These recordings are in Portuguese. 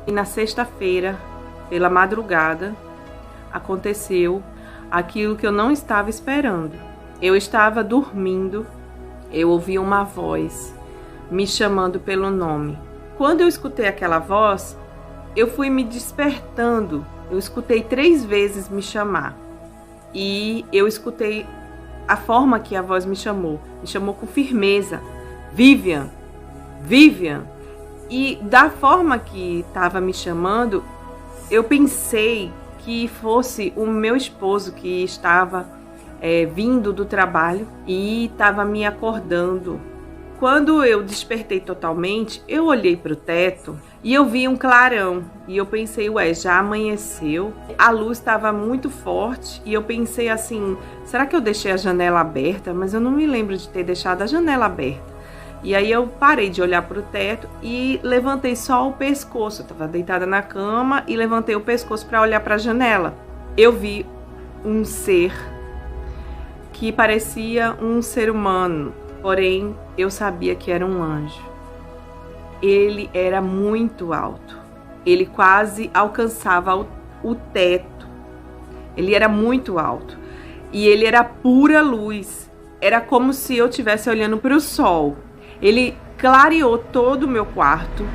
E na sexta-feira, pela madrugada, aconteceu aquilo que eu não estava esperando. Eu estava dormindo, eu ouvi uma voz me chamando pelo nome. Quando eu escutei aquela voz, eu fui me despertando. Eu escutei 3 vezes me chamar. E eu escutei a forma que a voz me chamou com firmeza. Vivian, Vivian. E da forma que estava me chamando, eu pensei que fosse o meu esposo que estava vindo do trabalho e estava me acordando. Quando eu despertei totalmente, eu olhei para o teto e eu vi um clarão. E eu pensei, já amanheceu. A luz estava muito forte e eu pensei assim, será que eu deixei a janela aberta? Mas eu não me lembro de ter deixado a janela aberta. E aí eu parei de olhar para o teto e levantei só o pescoço. Eu estava deitada na cama e levantei o pescoço para olhar para a janela. Eu vi um ser que parecia um ser humano, porém eu sabia que era um anjo. Ele era muito alto. Ele quase alcançava o teto. Ele era muito alto. E ele era pura luz. Era como se eu estivesse olhando para o sol. Ele clareou todo o meu quarto,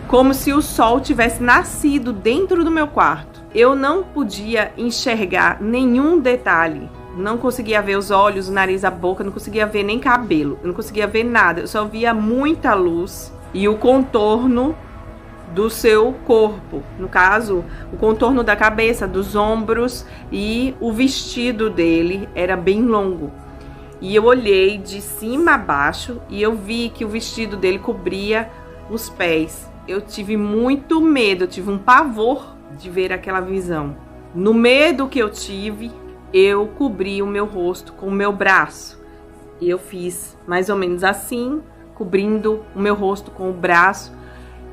como se o sol tivesse nascido dentro do meu quarto. Eu não podia enxergar nenhum detalhe. Não conseguia ver os olhos, o nariz, a boca, não conseguia ver nem cabelo. Eu não conseguia ver nada. Eu só via muita luz e o contorno do seu corpo. No caso, o contorno da cabeça, dos ombros, e o vestido dele era bem longo. E eu olhei de cima a baixo e eu vi que o vestido dele cobria os pés. Eu tive muito medo, eu tive um pavor de ver aquela visão. No medo que eu tive, eu cobri o meu rosto com o meu braço. E eu fiz mais ou menos assim, cobrindo o meu rosto com o braço.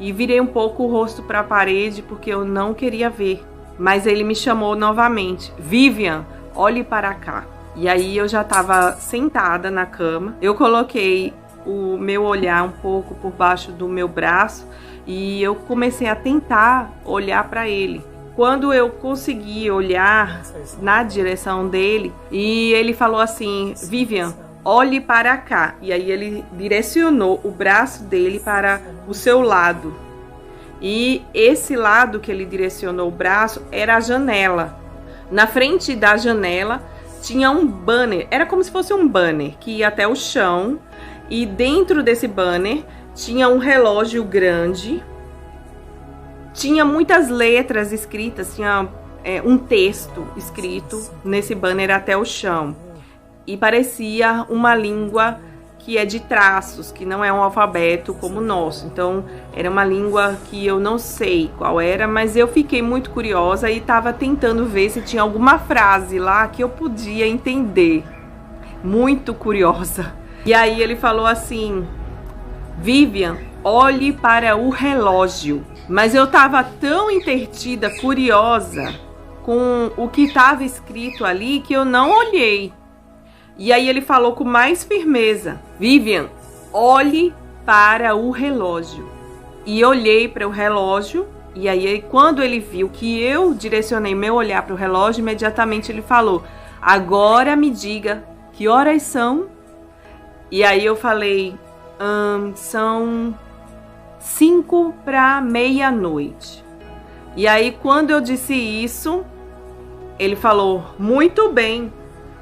E virei um pouco o rosto para a parede porque eu não queria ver. Mas ele me chamou novamente. Vivian, olhe para cá. E aí eu já estava sentada na cama. Eu coloquei o meu olhar um pouco por baixo do meu braço e eu comecei a tentar olhar para ele. Quando eu consegui olhar na direção dele, e ele falou assim, Vivian, olhe para cá. E aí ele direcionou o braço dele para o seu lado. E esse lado que ele direcionou o braço era a janela. Na frente da janela tinha um banner, era como se fosse um banner que ia até o chão. E dentro desse banner tinha um relógio grande. Tinha muitas letras escritas, tinha um texto escrito nesse banner até o chão. E parecia uma língua que é de traços, que não é um alfabeto como o nosso. Então, era uma língua que eu não sei qual era, mas eu fiquei muito curiosa e estava tentando ver se tinha alguma frase lá que eu podia entender. Muito curiosa. E aí ele falou assim, Vivian, olhe para o relógio. Mas eu estava tão entretida, curiosa com o que estava escrito ali que eu não olhei. E aí ele falou com mais firmeza, Vivian, olhe para o relógio. E eu olhei para o relógio e aí quando ele viu que eu direcionei meu olhar para o relógio, imediatamente ele falou, agora me diga que horas são. E aí eu falei, são 5 para meia-noite. E aí quando eu disse isso, ele falou, muito bem,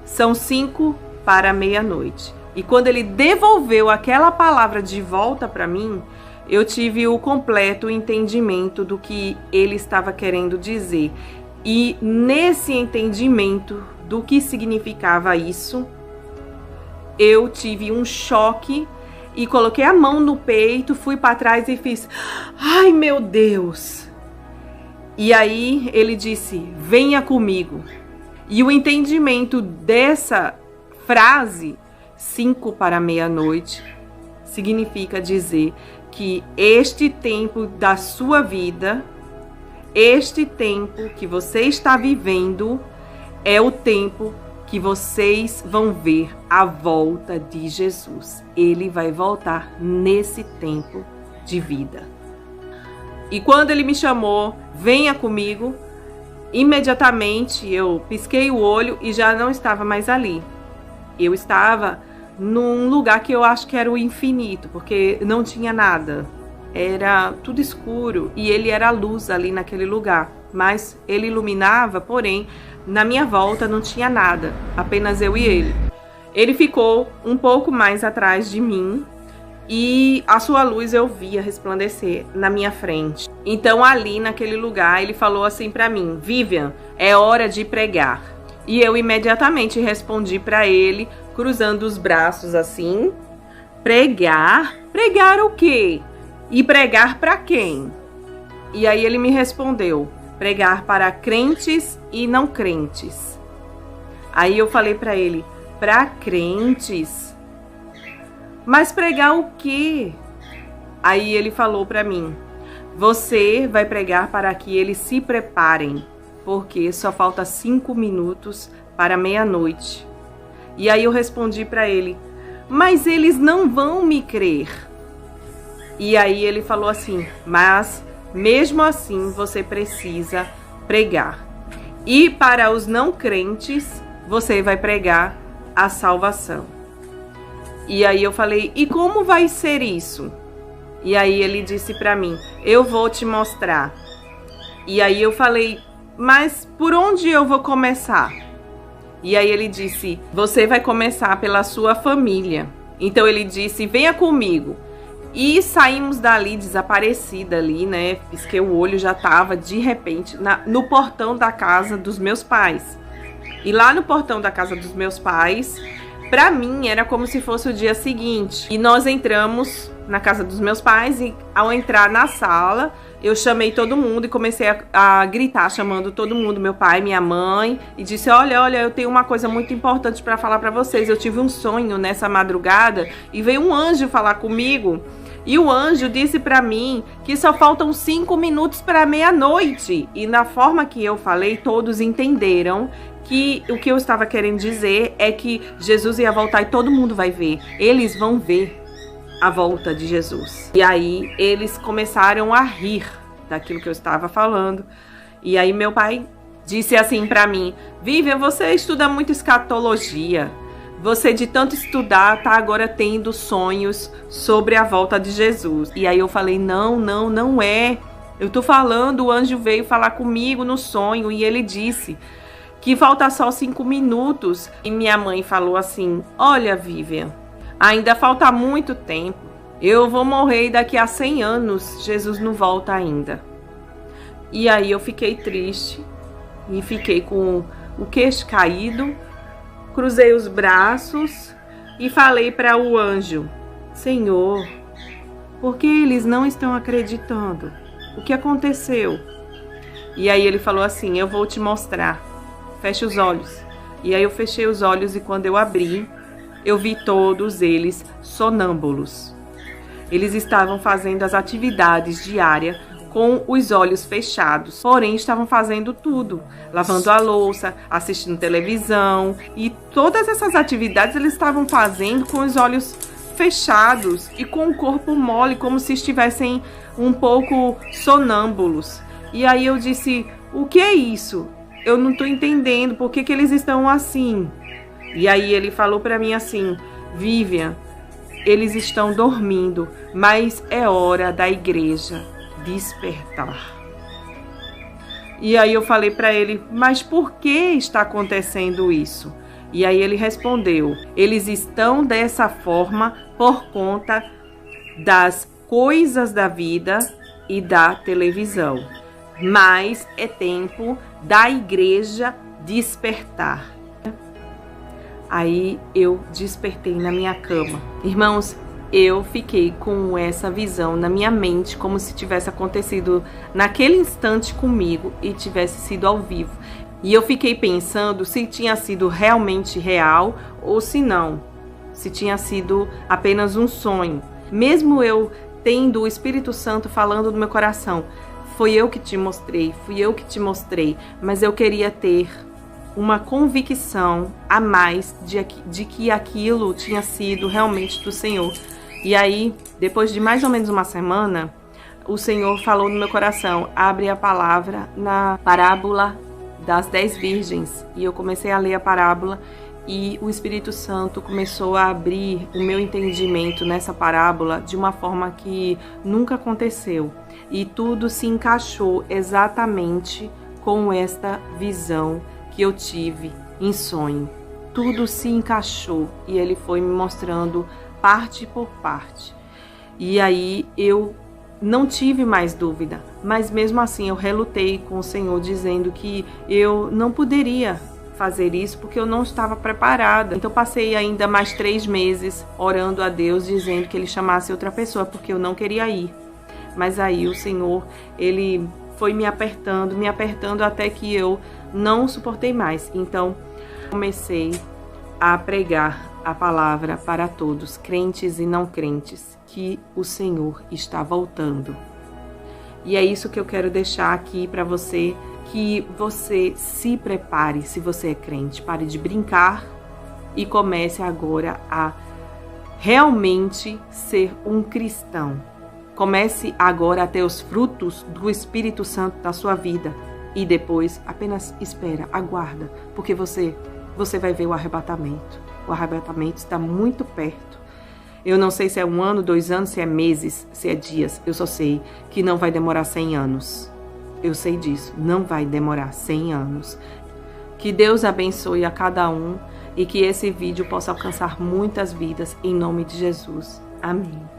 são 5 para meia-noite. E quando ele devolveu aquela palavra de volta para mim, eu tive o completo entendimento do que ele estava querendo dizer. E nesse entendimento do que significava isso, eu tive um choque e coloquei a mão no peito, fui para trás e fiz, ai meu Deus! E aí ele disse, venha comigo. E o entendimento dessa frase, 5 para meia-noite, significa dizer que este tempo da sua vida, este tempo que você está vivendo, é o tempo que vocês vão ver a volta de Jesus. Ele vai voltar nesse tempo de vida. E quando ele me chamou, venha comigo, imediatamente eu pisquei o olho e já não estava mais ali. Eu estava num lugar que eu acho que era o infinito, porque não tinha nada. Era tudo escuro e ele era a luz ali naquele lugar. Mas ele iluminava, porém, na minha volta não tinha nada, apenas eu e ele. Ele ficou um pouco mais atrás de mim e a sua luz eu via resplandecer na minha frente. Então ali naquele lugar ele falou assim para mim: Vivian, é hora de pregar. E eu imediatamente respondi para ele, cruzando os braços assim: pregar? Pregar o quê? E pregar para quem? E aí ele me respondeu: pregar para crentes e não crentes. Aí eu falei para ele: para crentes? Mas pregar o quê? Aí ele falou para mim: você vai pregar para que eles se preparem, porque só falta 5 minutos para meia-noite. E aí eu respondi para ele: mas eles não vão me crer. E aí ele falou assim: mas mesmo assim você precisa pregar. E para os não crentes, você vai pregar a salvação. E aí eu falei: e como vai ser isso? E aí ele disse para mim: eu vou te mostrar. E aí eu falei: mas por onde eu vou começar? E aí ele disse: você vai começar pela sua família. Então ele disse: venha comigo. E saímos dali, desaparecida ali, né? Pisquei o olho, já tava de repente no portão da casa dos meus pais. E lá no portão da casa dos meus pais, pra mim era como se fosse o dia seguinte. E nós entramos na casa dos meus pais e ao entrar na sala, eu chamei todo mundo e comecei a gritar, chamando todo mundo, meu pai, minha mãe, e disse: olha, eu tenho uma coisa muito importante para falar para vocês. Eu tive um sonho nessa madrugada e veio um anjo falar comigo. E o anjo disse para mim que só faltam 5 minutos para meia-noite. E na forma que eu falei, todos entenderam que o que eu estava querendo dizer é que Jesus ia voltar e todo mundo vai ver. Eles vão ver a volta de Jesus. E aí eles começaram a rir daquilo que eu estava falando. E aí meu pai disse assim para mim: Vivian, você estuda muito escatologia. Você de tanto estudar tá agora tendo sonhos sobre a volta de Jesus. E aí eu falei: não é. Eu tô falando, o anjo veio falar comigo no sonho e ele disse que falta só 5 minutos. E minha mãe falou assim: olha, Vivian, ainda falta muito tempo. Eu vou morrer e daqui a 100 anos Jesus não volta ainda. E aí eu fiquei triste e fiquei com o queixo caído. Cruzei os braços e falei para o anjo: Senhor, por que eles não estão acreditando? O que aconteceu? E aí ele falou assim: eu vou te mostrar. Feche os olhos. E aí eu fechei os olhos e quando eu abri, eu vi todos eles sonâmbulos. Eles estavam fazendo as atividades diárias com os olhos fechados, porém estavam fazendo tudo, lavando a louça, assistindo televisão e todas essas atividades eles estavam fazendo com os olhos fechados e com o corpo mole, como se estivessem um pouco sonâmbulos. E aí eu disse: o que é isso? Eu não estou entendendo, por que eles estão assim? E aí ele falou para mim assim: Vivian, eles estão dormindo, mas é hora da igreja despertar. E aí eu falei para ele: mas por que está acontecendo isso? E aí ele respondeu: eles estão dessa forma por conta das coisas da vida e da televisão. Mas é tempo da igreja despertar. Aí eu despertei na minha cama. Irmãos, eu fiquei com essa visão na minha mente, como se tivesse acontecido naquele instante comigo e tivesse sido ao vivo. E eu fiquei pensando se tinha sido realmente real ou se não, se tinha sido apenas um sonho. Mesmo eu tendo o Espírito Santo falando no meu coração: foi eu que te mostrei, fui eu que te mostrei, mas eu queria ter uma convicção a mais de que aquilo tinha sido realmente do Senhor. E aí, depois de mais ou menos uma semana, o Senhor falou no meu coração, abre a palavra na parábola das 10 virgens. E eu comecei a ler a parábola e o Espírito Santo começou a abrir o meu entendimento nessa parábola de uma forma que nunca aconteceu. E tudo se encaixou exatamente com esta visão que eu tive em sonho. Tudo se encaixou e ele foi me mostrando parte por parte. E aí eu não tive mais dúvida, mas mesmo assim eu relutei com o Senhor dizendo que eu não poderia fazer isso porque eu não estava preparada. Então passei ainda mais 3 meses orando a Deus dizendo que Ele chamasse outra pessoa porque eu não queria ir. Mas aí o Senhor, Ele foi me apertando até que eu não suportei mais. Então comecei a pregar a palavra para todos, crentes e não crentes, que o Senhor está voltando. E é isso que eu quero deixar aqui para você, que você se prepare, se você é crente, pare de brincar e comece agora a realmente ser um cristão. Comece agora a ter os frutos do Espírito Santo na sua vida e depois apenas espera, aguarda, porque você vai ver o arrebatamento. O arrebatamento está muito perto. Eu não sei se é 1 ano, 2 anos, se é meses, se é dias. Eu só sei que não vai demorar 100 anos. Eu sei disso, não vai demorar 100 anos. Que Deus abençoe a cada um e que esse vídeo possa alcançar muitas vidas em nome de Jesus. Amém.